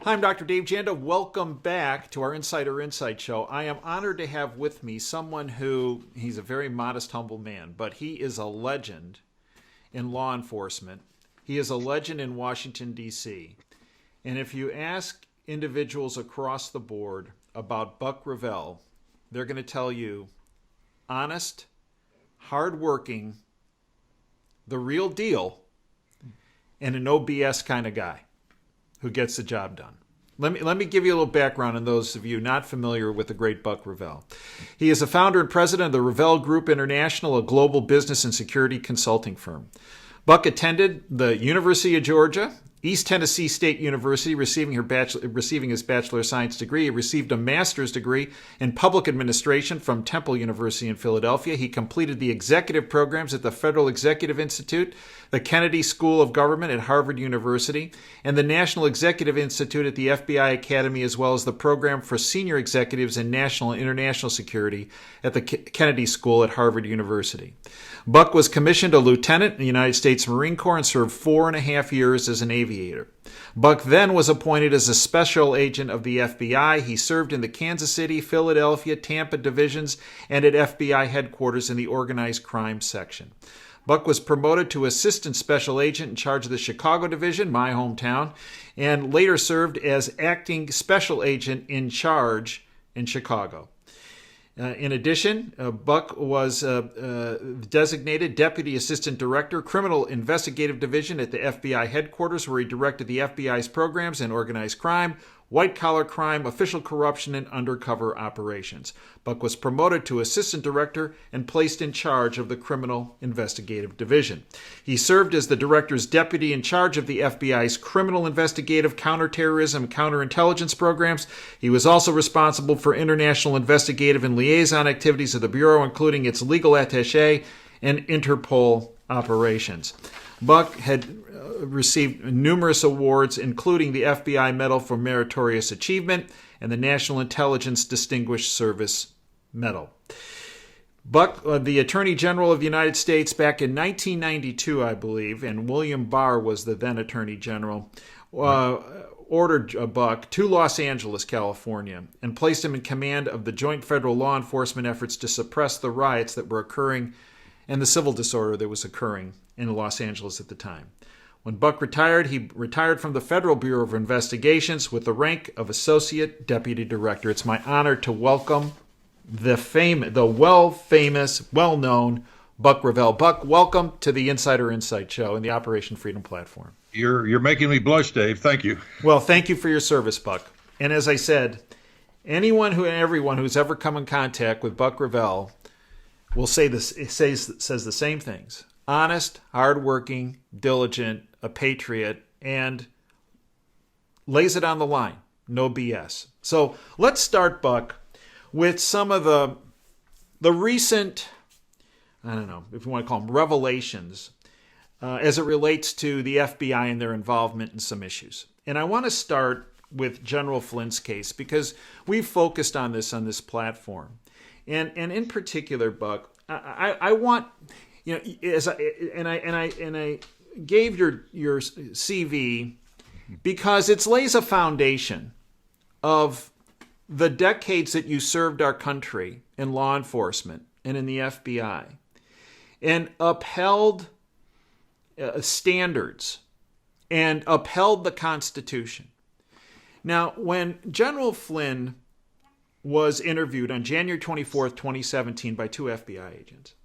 Hi, I'm Dr. Dave Janda. Welcome back to our Insider Insight Show. I am honored to have with me someone he's a very modest, humble man, but he is a legend in law enforcement. He is a legend in Washington, D.C. And if you ask individuals across the board about Buck Revell, they're going to tell you honest, hardworking, the real deal, and a no BS kind of guy who gets the job done. Let me give you a little background on those of you not familiar with the great Buck Revell. He is the founder and president of the Revell Group International, a global business and security consulting firm. Buck attended the University of Georgia, East Tennessee State University, receiving his Bachelor of Science degree. He received a master's degree in public administration from Temple University in Philadelphia. He completed the executive programs at the Federal Executive Institute, the Kennedy School of Government at Harvard University, and the National Executive Institute at the FBI Academy, as well as the program for senior executives in national and international security at the Kennedy School at Harvard University. Buck was commissioned a lieutenant in the United States Marine Corps and served 4.5 years as an aviator. Buck then was appointed as a special agent of the FBI. He served in the Kansas City, Philadelphia, Tampa divisions and at FBI headquarters in the organized crime section. Buck was promoted to assistant special agent in charge of the Chicago division, my hometown, and later served as acting special agent in charge in Chicago. In addition, Buck was designated Deputy Assistant Director, Criminal Investigative Division at the FBI headquarters, where he directed the FBI's programs in organized crime, white-collar crime, official corruption, and undercover operations. Buck was promoted to Assistant Director and placed in charge of the Criminal Investigative Division. He served as the Director's Deputy in charge of the FBI's Criminal Investigative, Counterterrorism, Counterintelligence programs. He was also responsible for international investigative and liaison activities of the Bureau, including its legal attaché and Interpol operations. Buck had received numerous awards, including the FBI Medal for Meritorious Achievement and the National Intelligence Distinguished Service Medal. Buck, the Attorney General of the United States back in 1992, I believe, and William Barr was the then Attorney General, ordered Buck to Los Angeles, California, and placed him in command of the joint federal law enforcement efforts to suppress the riots that were occurring and the civil disorder that was occurring in Los Angeles at the time. When Buck retired, he retired from the Federal Bureau of Investigations with the rank of Associate Deputy Director. It's my honor to welcome the famous, well-known Buck Revell. Buck, welcome to the Insider Insight Show and the Operation Freedom platform. You're making me blush, Dave. Thank you. Well, thank you for your service, Buck. And as I said, everyone who's ever come in contact with Buck Revell will say this. It says the same things: honest, hardworking, diligent, a patriot, and lays it on the line. No BS. So let's start, Buck, with some of the recent, I don't know if you want to call them revelations, as it relates to the FBI and their involvement in some issues. And I want to start with General Flynn's case because we've focused on this platform. And in particular, Buck, I want, as I gave your CV because it lays a foundation of the decades that you served our country in law enforcement and in the FBI and upheld standards and upheld the Constitution. Now, when General Flynn was interviewed on January 24th, 2017 by two FBI agents,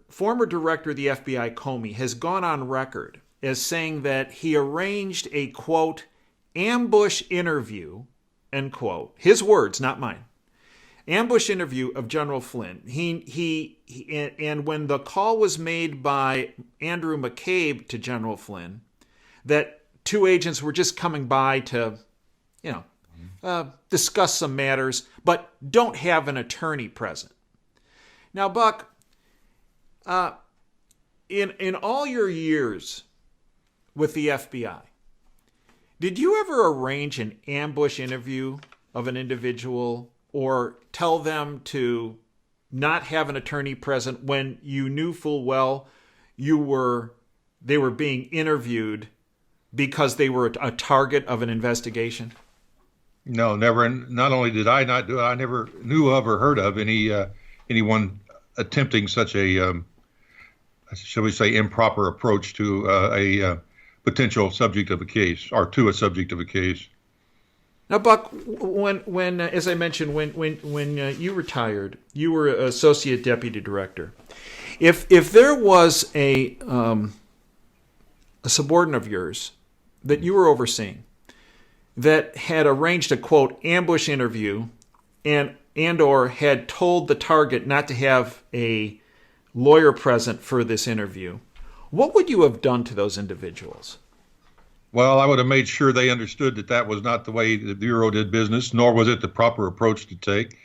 former director of the FBI, Comey, has gone on record as saying that he arranged a, quote, ambush interview, end quote. His words, not mine. Ambush interview of General Flynn. And when the call was made by Andrew McCabe to General Flynn, that two agents were just coming by to, discuss some matters, but don't have an attorney present. Now, Buck, in all your years with the FBI, did you ever arrange an ambush interview of an individual or tell them to not have an attorney present when you knew full well they were being interviewed because they were a target of an investigation? No, never. And not only did I not do it, I never knew of or heard of anyone attempting such a, shall we say, improper approach to a potential subject of a case, or to a subject of a case. Now, Buck, when as I mentioned, when you retired, you were associate deputy director. If there was a subordinate of yours that you were overseeing that had arranged a, quote, ambush interview and or had told the target not to have a lawyer present for this interview, what would you have done to those individuals? Well, I would have made sure they understood that that was not the way the Bureau did business, nor was it the proper approach to take.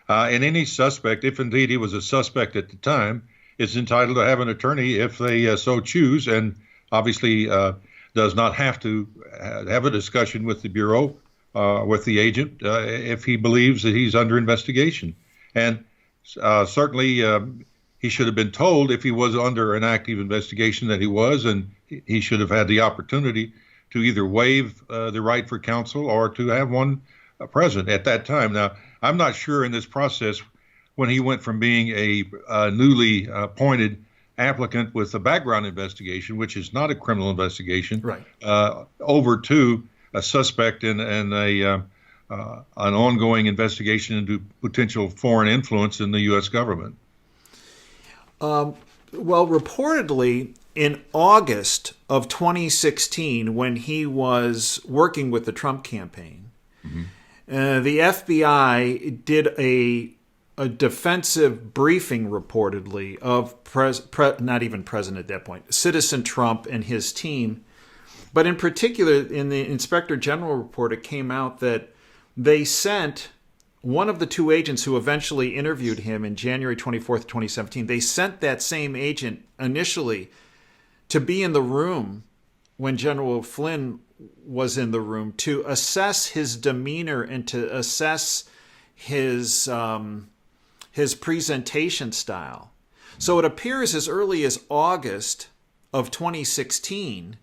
And any suspect, if indeed he was a suspect at the time, is entitled to have an attorney if they so choose, and obviously does not have to have a discussion with the Bureau, with the agent, if he believes that he's under investigation. And certainly he should have been told if he was under an active investigation that he was, and he should have had the opportunity to either waive the right for counsel or to have one present at that time. Now, I'm not sure in this process when he went from being a newly appointed applicant with a background investigation, which is not a criminal investigation, right, over to a suspect in an ongoing investigation into potential foreign influence in the U.S. government. Well, reportedly, in August of 2016, when he was working with the Trump campaign, the FBI did a defensive briefing, reportedly, of not even president at that point, Citizen Trump and his team. But in particular, in the Inspector General report, it came out that they sent one of the two agents who eventually interviewed him in January 24th, 2017, they sent that same agent initially to be in the room when General Flynn was in the room to assess his demeanor and to assess his presentation style. So it appears as early as August of 2016,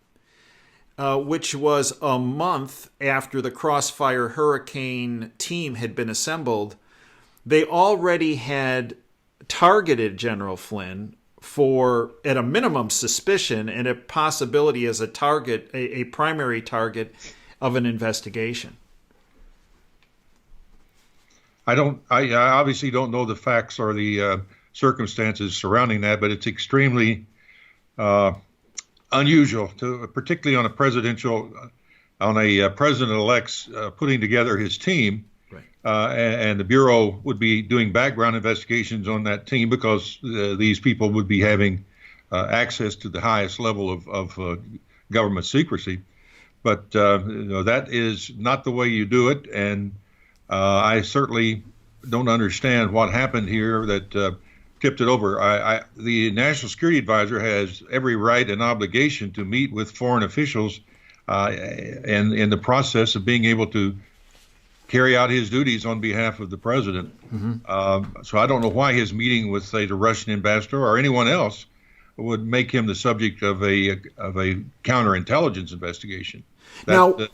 which was a month after the Crossfire Hurricane team had been assembled, they already had targeted General Flynn for, at a minimum, suspicion and a possibility as a target, a primary target of an investigation. I obviously don't know the facts or the circumstances surrounding that, but it's extremely unusual, particularly on a president-elect's putting together his team, right. And the Bureau would be doing background investigations on that team because these people would be having access to the highest level of government secrecy. But that is not the way you do it, and I certainly don't understand what happened here that tipped it over. The National Security Advisor has every right and obligation to meet with foreign officials and in the process of being able to carry out his duties on behalf of the president. So I don't know why his meeting with, say, the Russian ambassador or anyone else would make him the subject of a counterintelligence investigation. That,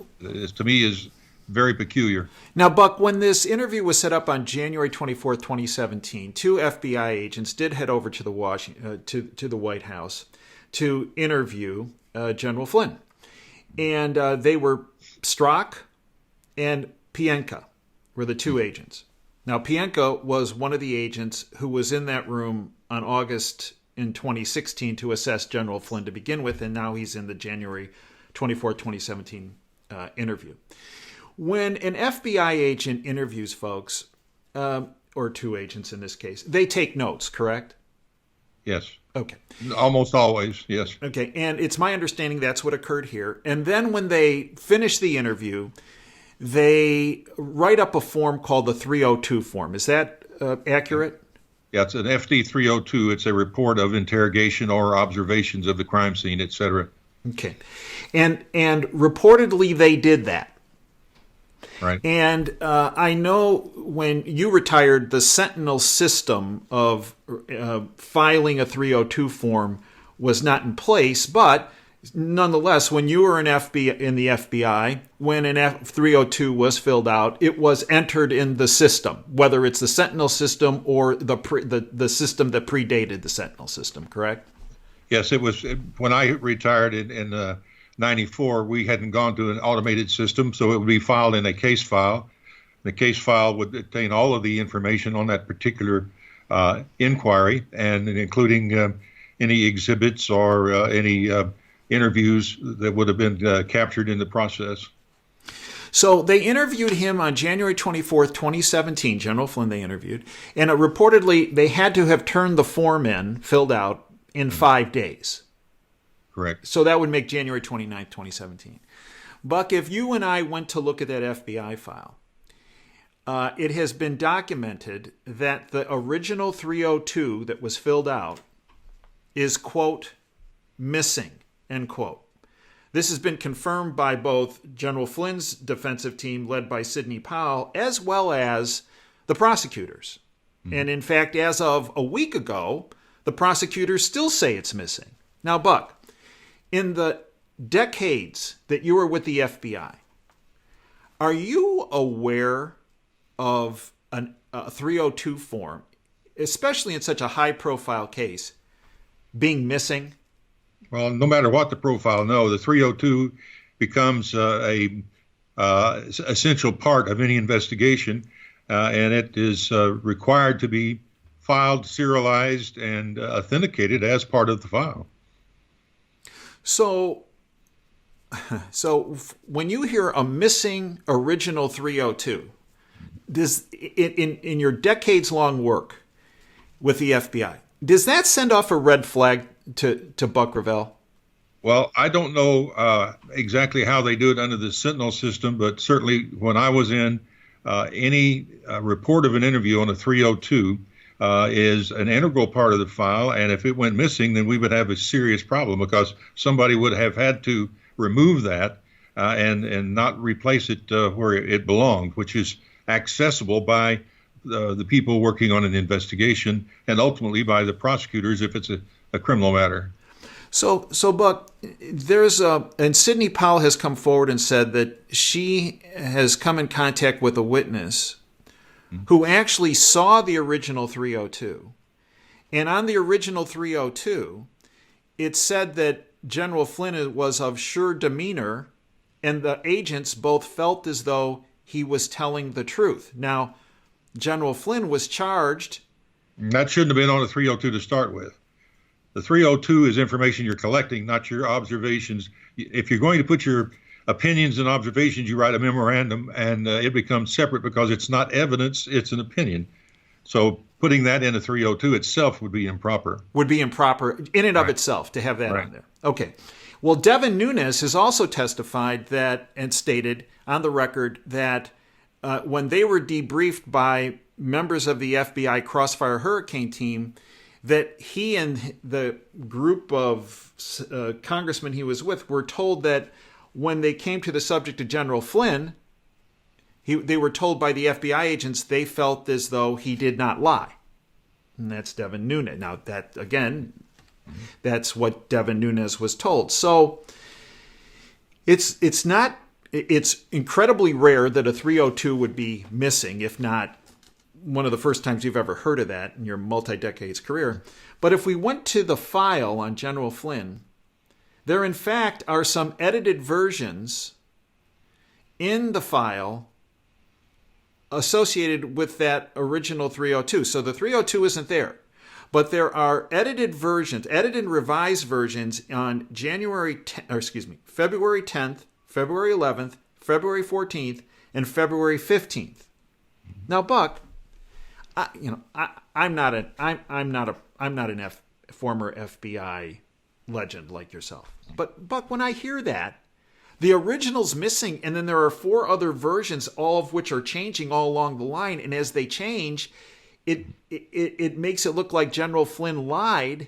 to me, is very peculiar. Now, Buck, when this interview was set up on January 24th, 2017, two FBI agents did head over to the White House to interview General Flynn. And they were Strzok and Pienka were the two agents. Now, Pienka was one of the agents who was in that room on August in 2016 to assess General Flynn to begin with, and now he's in the January 24th, 2017 interview. When an FBI agent interviews folks, or two agents in this case, they take notes, correct? Yes. Okay. Almost always, yes. Okay, and it's my understanding that's what occurred here. And then when they finish the interview, they write up a form called the 302 form. Is that accurate? Yeah, it's an FD 302. It's a report of interrogation or observations of the crime scene, etc. Okay. And reportedly they did that. Right. And I know when you retired, the Sentinel system of filing a 302 form was not in place, but nonetheless, when you were in the FBI, when an F-302 was filled out, it was entered in the system, whether it's the Sentinel system or the system that predated the Sentinel system, correct? Yes, it was. When I retired in 94, we hadn't gone to an automated system, so it would be filed in a case file. The case file would contain all of the information on that particular inquiry, and including any exhibits or any interviews that would have been captured in the process. So they interviewed him on January 24th, 2017, General Flynn they interviewed, and reportedly they had to have turned the form in, filled out, in 5 days. Correct. So that would make January 29th, 2017. Buck, if you and I went to look at that FBI file, it has been documented that the original 302 that was filled out is, quote, missing, end quote. This has been confirmed by both General Flynn's defensive team, led by Sidney Powell, as well as the prosecutors. Mm-hmm. And in fact, as of a week ago, the prosecutors still say it's missing. Now, Buck, in the decades that you were with the FBI, are you aware of a 302 form, especially in such a high-profile case, being missing? Well, no matter what the profile, no, the 302 becomes a essential part of any investigation, and it is required to be filed, serialized, and authenticated as part of the file. So when you hear a missing original 302, does in your decades-long work with the FBI, does that send off a red flag to Buck Revell? Well, I don't know exactly how they do it under the Sentinel system, but certainly when I was in, any report of an interview on a 302 is an integral part of the file, and if it went missing, then we would have a serious problem because somebody would have had to remove that and not replace it where it belonged, which is accessible by the people working on an investigation and ultimately by the prosecutors if it's a criminal matter. So Buck, and Sidney Powell has come forward and said that she has come in contact with a witness who actually saw the original 302. And on the original 302, it said that General Flynn was of sure demeanor, and the agents both felt as though he was telling the truth. Now, General Flynn was charged. That shouldn't have been on a 302 to start with. The 302 is information you're collecting, not your observations. If you're going to put your opinions and observations, you write a memorandum, and it becomes separate because it's not evidence, it's an opinion. So putting that in a 302 itself would be improper. Would be improper in and of itself to have that on there. Okay. Well, Devin Nunes has also testified that and stated on the record that when they were debriefed by members of the FBI Crossfire Hurricane team, that he and the group of congressmen he was with were told that when they came to the subject of General Flynn, they were told by the FBI agents they felt as though he did not lie. And that's Devin Nunes. Now, that, again, that's what Devin Nunes was told. So it's incredibly rare that a 302 would be missing, if not one of the first times you've ever heard of that in your multi-decades career. But if we went to the file on General Flynn, there in fact are some edited versions in the file associated with that original 302. So the 302 isn't there, but there are edited versions, edited and revised versions on February 10th, February 11th, February 14th, and February 15th. Now, Buck, I'm not a former FBI legend like yourself. But Buck, when I hear that, the original's missing, and then there are 4 other versions, all of which are changing all along the line. And as they change, it makes it look like General Flynn lied.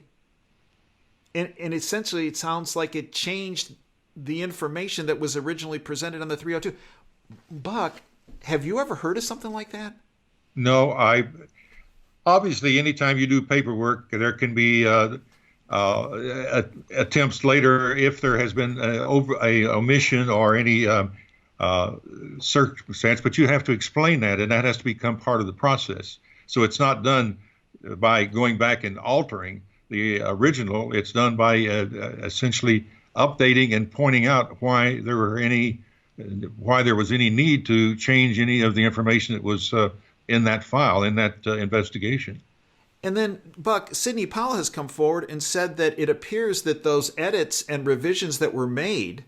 And essentially, it sounds like it changed the information that was originally presented on the 302. Buck, have you ever heard of something like that? No, obviously, anytime you do paperwork, there can be attempts later, if there has been a omission or any circumstance, but you have to explain that, and that has to become part of the process. So it's not done by going back and altering the original. It's done by essentially updating and pointing out why there was any need to change any of the information that was in that file, in that investigation. And then, Buck, Sidney Powell has come forward and said that it appears that those edits and revisions that were made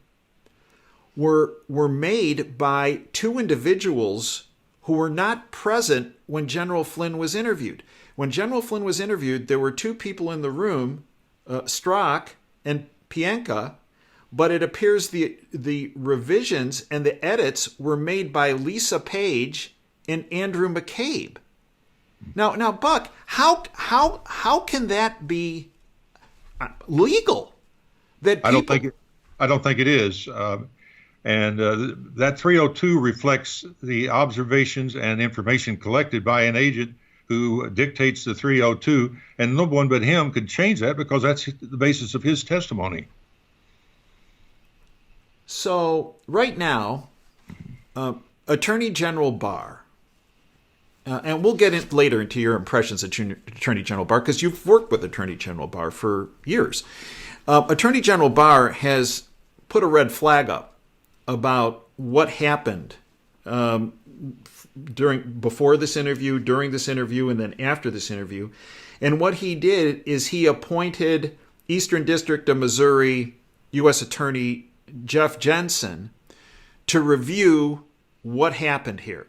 were made by two individuals who were not present when General Flynn was interviewed. When General Flynn was interviewed, there were two people in the room, Strzok and Pienka, but it appears the revisions and the edits were made by Lisa Page and Andrew McCabe. Now, Buck, how can that be legal? I don't think it is. And that 302 reflects the observations and information collected by an agent who dictates the 302, and no one but him could change that because that's the basis of his testimony. So right now, Attorney General Barr, and we'll get in later into your impressions of Attorney General Barr, because you've worked with Attorney General Barr for years. Attorney General Barr has put a red flag up about what happened before this interview, during this interview, and then after this interview. And what he did is he appointed Eastern District of Missouri U.S. Attorney Jeff Jensen to review what happened here.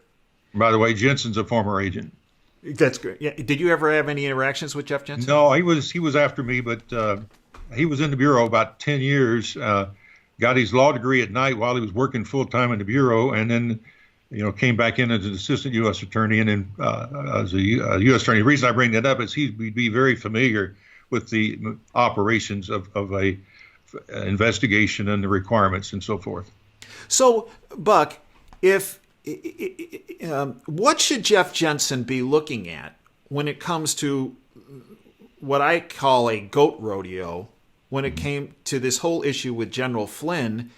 By the way, Jensen's a former agent. That's good. Yeah. Did you ever have any interactions with Jeff Jensen? No, he was after me, but he was in the Bureau about 10 years, got his law degree at night while he was working full-time in the Bureau, and then came back in as an assistant U.S. attorney and then as a U.S. attorney. The reason I bring that up is he'd be very familiar with the operations of a investigation and the requirements and so forth. So, Buck, what should Jeff Jensen be looking at when it comes to what I call a goat rodeo when it came to this whole issue with General Flynn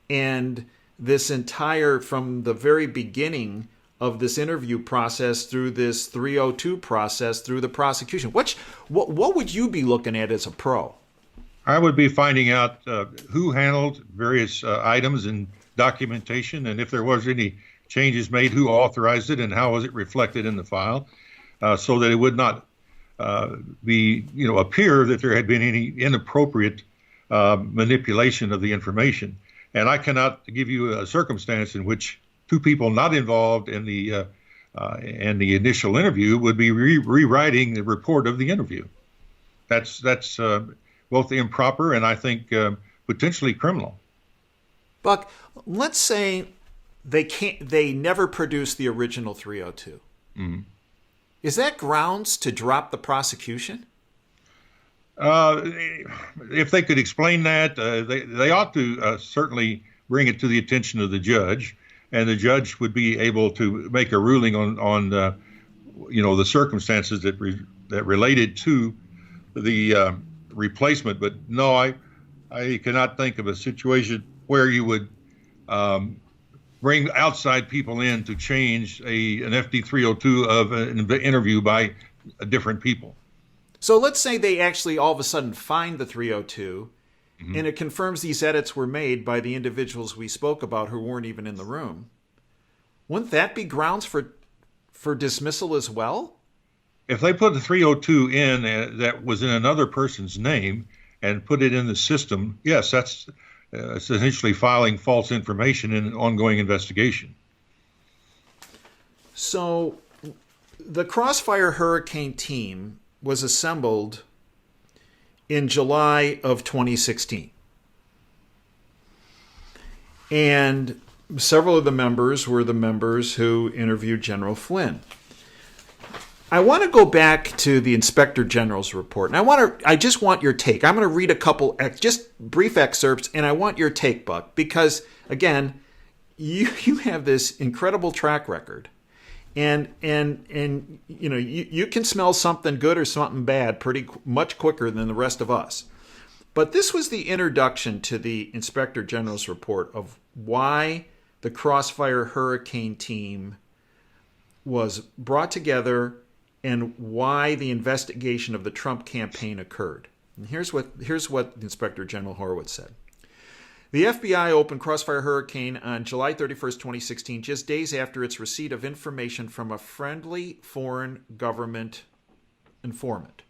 and this entire, from the very beginning of this interview process through this 302 process through the prosecution? What would you be looking at as a pro? I would be finding out who handled various items and documentation, and if there was any changes made, who authorized it, and how was it reflected in the file, so that it would not appear that there had been any inappropriate manipulation of the information. And I cannot give you a circumstance in which two people not involved in the initial interview would be rewriting the report of the interview. That's both improper and I think potentially criminal. Buck, let's say they never produced the original 302. Mm-hmm. Is that grounds to drop the prosecution? If they could explain that, they ought to certainly bring it to the attention of the judge, and the judge would be able to make a ruling on the circumstances that related to the replacement. But no, I cannot think of a situation where you would bring outside people in to change an FD 302 of an interview by different people. So let's say they actually all of a sudden find the 302, mm-hmm. and it confirms these edits were made by the individuals we spoke about who weren't even in the room. Wouldn't that be grounds for dismissal as well? If they put the 302 in that was in another person's name and put it in the system, yes, that's essentially filing false information in an ongoing investigation. So the Crossfire Hurricane team was assembled in July of 2016. And several of the members were the members who interviewed General Flynn. I want to go back to the Inspector General's report, and I just want your take. I'm going to read a couple, just brief excerpts, and I want your take, Buck, because, again, you have this incredible track record. And you can smell something good or something bad pretty much quicker than the rest of us. But this was the introduction to the Inspector General's report of why the Crossfire Hurricane team was brought together and why the investigation of the Trump campaign occurred. And here's what Inspector General Horowitz said. The FBI opened Crossfire Hurricane on July 31st, 2016, just days after its receipt of information from a friendly foreign government informant,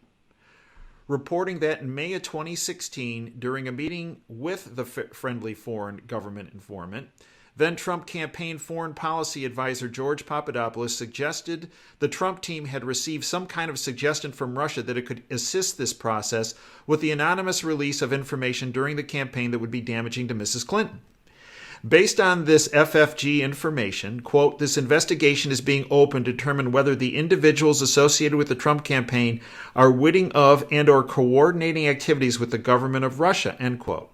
reporting that in May of 2016, during a meeting with the friendly foreign government informant, then Trump campaign foreign policy advisor George Papadopoulos suggested the Trump team had received some kind of suggestion from Russia that it could assist this process with the anonymous release of information during the campaign that would be damaging to Mrs. Clinton. Based on this FFG information, quote, this investigation is being opened to determine whether the individuals associated with the Trump campaign are witting of and or coordinating activities with the government of Russia, end quote.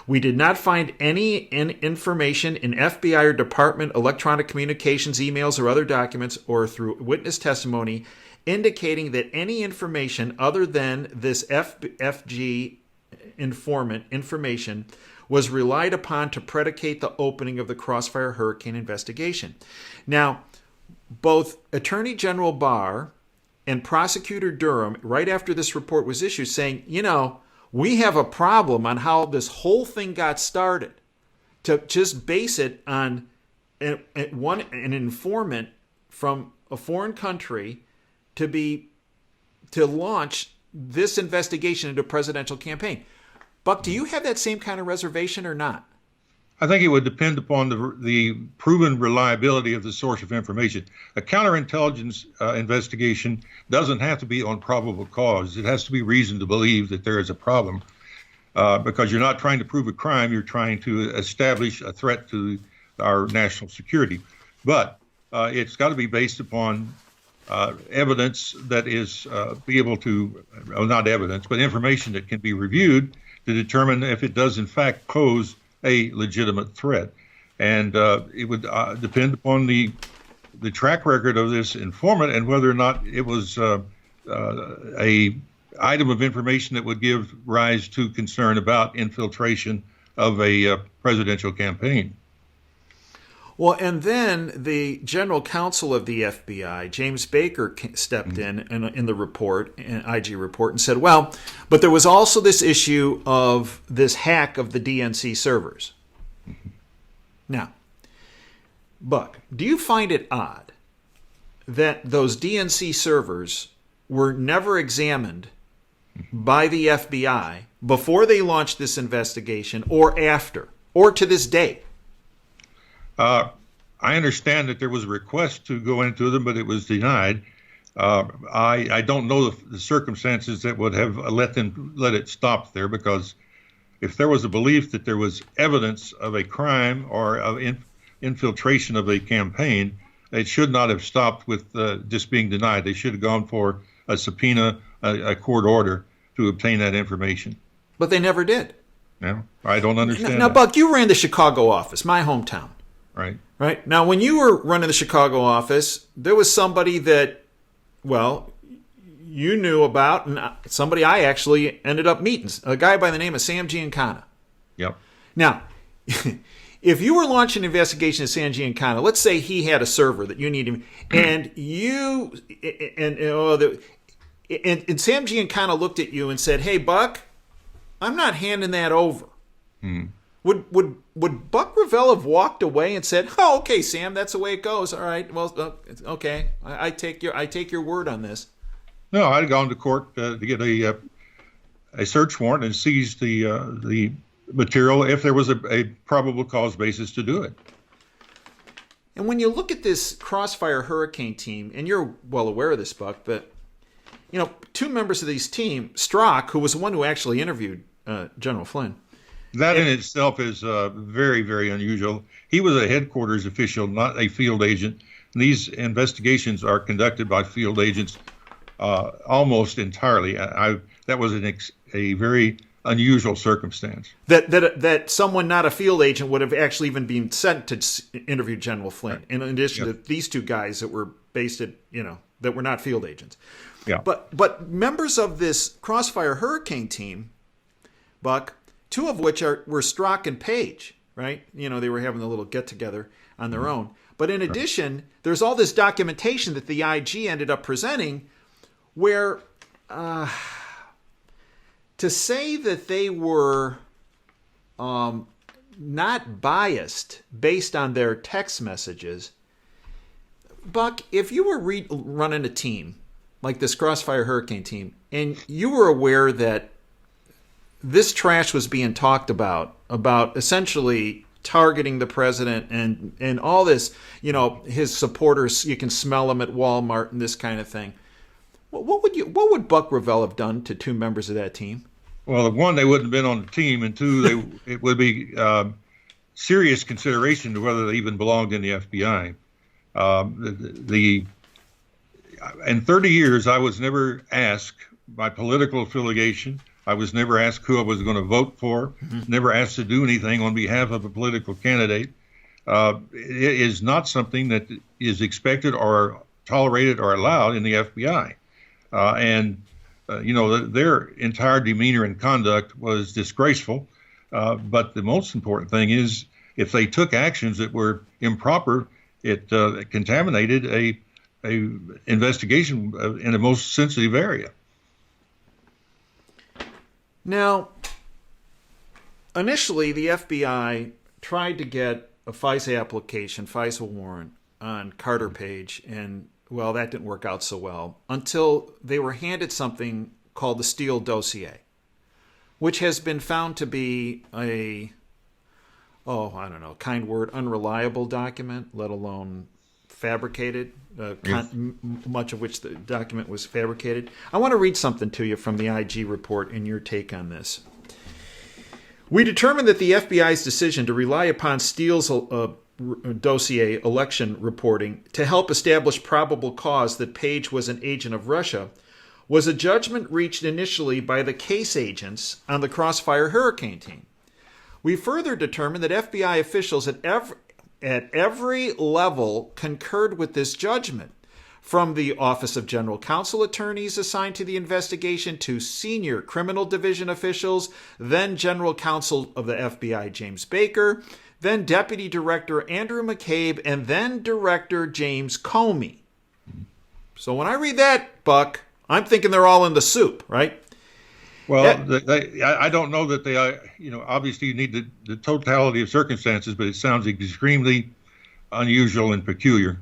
We did not find any information in FBI or department electronic communications, emails, or other documents or through witness testimony indicating that any information other than this FFG informant information was relied upon to predicate the opening of the Crossfire Hurricane investigation. Now, both Attorney General Barr and Prosecutor Durham, right after this report was issued, saying, we have a problem on how this whole thing got started. To just base it on an informant from a foreign country to launch this investigation into a presidential campaign. Buck, do you have that same kind of reservation or not? I think it would depend upon the proven reliability of the source of information. A counterintelligence investigation doesn't have to be on probable cause. It has to be reason to believe that there is a problem, because you're not trying to prove a crime. You're trying to establish a threat to our national security. But it's got to be based upon evidence that is be able to, well, not evidence, but information that can be reviewed to determine if it does in fact pose a legitimate threat. And it would depend upon the track record of this informant and whether or not it was a item of information that would give rise to concern about infiltration of a presidential campaign. Well, and then the general counsel of the FBI, James Baker, stepped in the report, an IG report, and said, well, but there was also this issue of this hack of the DNC servers. Now, Buck, do you find it odd that those DNC servers were never examined by the FBI before they launched this investigation or after, or to this day? I understand that there was a request to go into them, but it was denied. I don't know the circumstances that would have let it stop there, because if there was a belief that there was evidence of a crime or of infiltration of a campaign, it should not have stopped with just being denied. They should have gone for a subpoena, a court order to obtain that information. But they never did. No, I don't understand. Now, Buck, you ran the Chicago office, my hometown. Right. Now, when you were running the Chicago office, there was somebody that, well, you knew about, and somebody I actually ended up meeting, a guy by the name of Sam Giancana. Yep. Now, if you were launching an investigation of Sam Giancana, let's say he had a server that you needed, and and Sam Giancana looked at you and said, "Hey, Buck, I'm not handing that over." Would Buck Revell have walked away and said, "Oh, okay, Sam, that's the way it goes. All right, well, okay, I take your word on this"? No, I'd gone to court to get a search warrant and seized the material if there was a probable cause basis to do it. And when you look at this Crossfire Hurricane team, and you're well aware of this, Buck, but two members of this team, Strzok, who was the one who actually interviewed General Flynn. That in itself is very, very unusual. He was a headquarters official, not a field agent. And these investigations are conducted by field agents almost entirely. That was a very unusual circumstance. That someone not a field agent would have actually even been sent to interview General Flynn, right, in addition to these two guys that were based at, that were not field agents. Yeah. But members of this Crossfire Hurricane team Buck, two of which were Strzok and Page, right? They were having a little get-together on their own. But in addition, there's all this documentation that the IG ended up presenting where to say that they were not biased based on their text messages. Buck, if you were running a team like this Crossfire Hurricane team, and you were aware that this trash was being talked about essentially targeting the president and all this, his supporters, you can smell them at Walmart and this kind of thing. What would Buck Revell have done to two members of that team? Well, one, they wouldn't have been on the team, and two, it would be serious consideration to whether they even belonged in the FBI. In 30 years, I was never asked my political affiliation. I was never asked who I was going to vote for, never asked to do anything on behalf of a political candidate. It is not something that is expected or tolerated or allowed in the FBI. Their entire demeanor and conduct was disgraceful. But the most important thing is if they took actions that were improper, it contaminated a investigation in the most sensitive area. Now, initially, the FBI tried to get a FISA warrant on Carter Page, and, well, that didn't work out so well until they were handed something called the Steele dossier, which has been found to be unreliable document, let alone fabricated, much of which the document was fabricated. I want to read something to you from the IG report and your take on this. We determined that the FBI's decision to rely upon Steele's dossier election reporting to help establish probable cause that Page was an agent of Russia was a judgment reached initially by the case agents on the Crossfire Hurricane team. We further determined that FBI officials at every level concurred with this judgment, from the Office of General Counsel attorneys assigned to the investigation to senior criminal division officials, then General Counsel of the FBI James Baker, then Deputy Director Andrew McCabe, and then Director James Comey. So when I read that, Buck, I'm thinking they're all in the soup, right? Well, I don't know that they are, obviously you need the totality of circumstances, but it sounds extremely unusual and peculiar.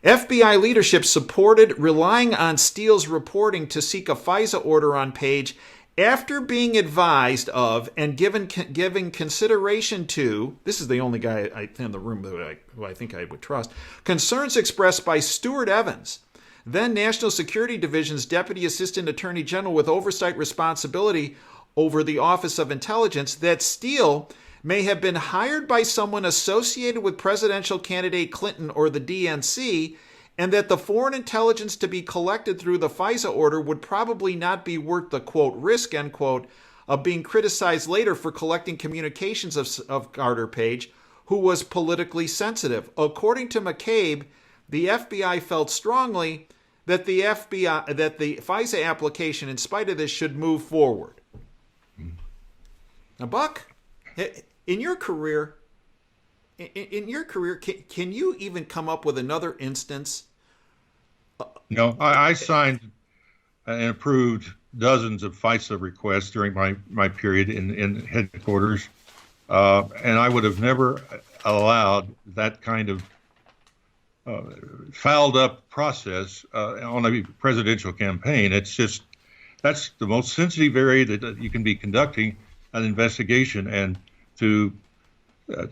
FBI leadership supported relying on Steele's reporting to seek a FISA order on Page after being advised of and giving consideration to, this is the only guy in the room who I think I would trust, concerns expressed by Stuart Evans, then National Security Division's Deputy Assistant Attorney General with oversight responsibility over the Office of Intelligence, that Steele may have been hired by someone associated with presidential candidate Clinton or the DNC, and that the foreign intelligence to be collected through the FISA order would probably not be worth the, quote, risk, end quote, of being criticized later for collecting communications of Carter Page, who was politically sensitive. According to McCabe, the FBI felt strongly that the FISA application, in spite of this, should move forward. Now, Buck, in your career, can you even come up with another instance? No, I signed and approved dozens of FISA requests during my period in headquarters, and I would have never allowed that kind of fouled up process on a presidential campaign. That's the most sensitive area that you can be conducting an investigation, and to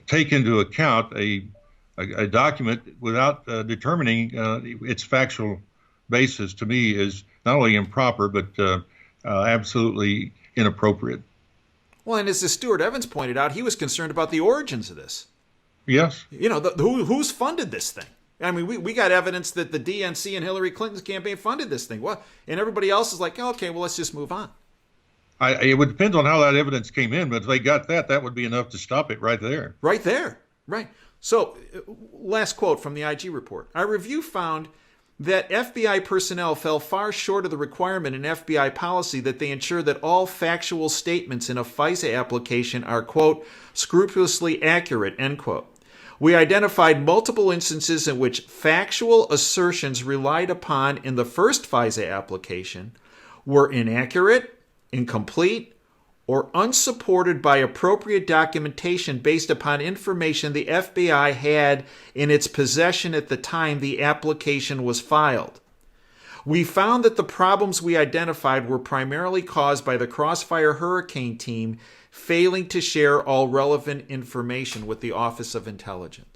take into account a document without determining its factual basis, to me, is not only improper but absolutely inappropriate. Well, and as Stuart Evans pointed out, he was concerned about the origins of this. Yes. Who's funded this thing? I mean, we got evidence that the DNC and Hillary Clinton's campaign funded this thing. What? And everybody else is like, okay, well, let's just move on. It would depend on how that evidence came in, but if they got that would be enough to stop it right there. Right there. Right. So, last quote from the IG report. Our review found that FBI personnel fell far short of the requirement in FBI policy that they ensure that all factual statements in a FISA application are, quote, scrupulously accurate, end quote. We identified multiple instances in which factual assertions relied upon in the first FISA application were inaccurate, incomplete, or unsupported by appropriate documentation based upon information the FBI had in its possession at the time the application was filed. We found that the problems we identified were primarily caused by the Crossfire Hurricane team failing to share all relevant information with the Office of Intelligence.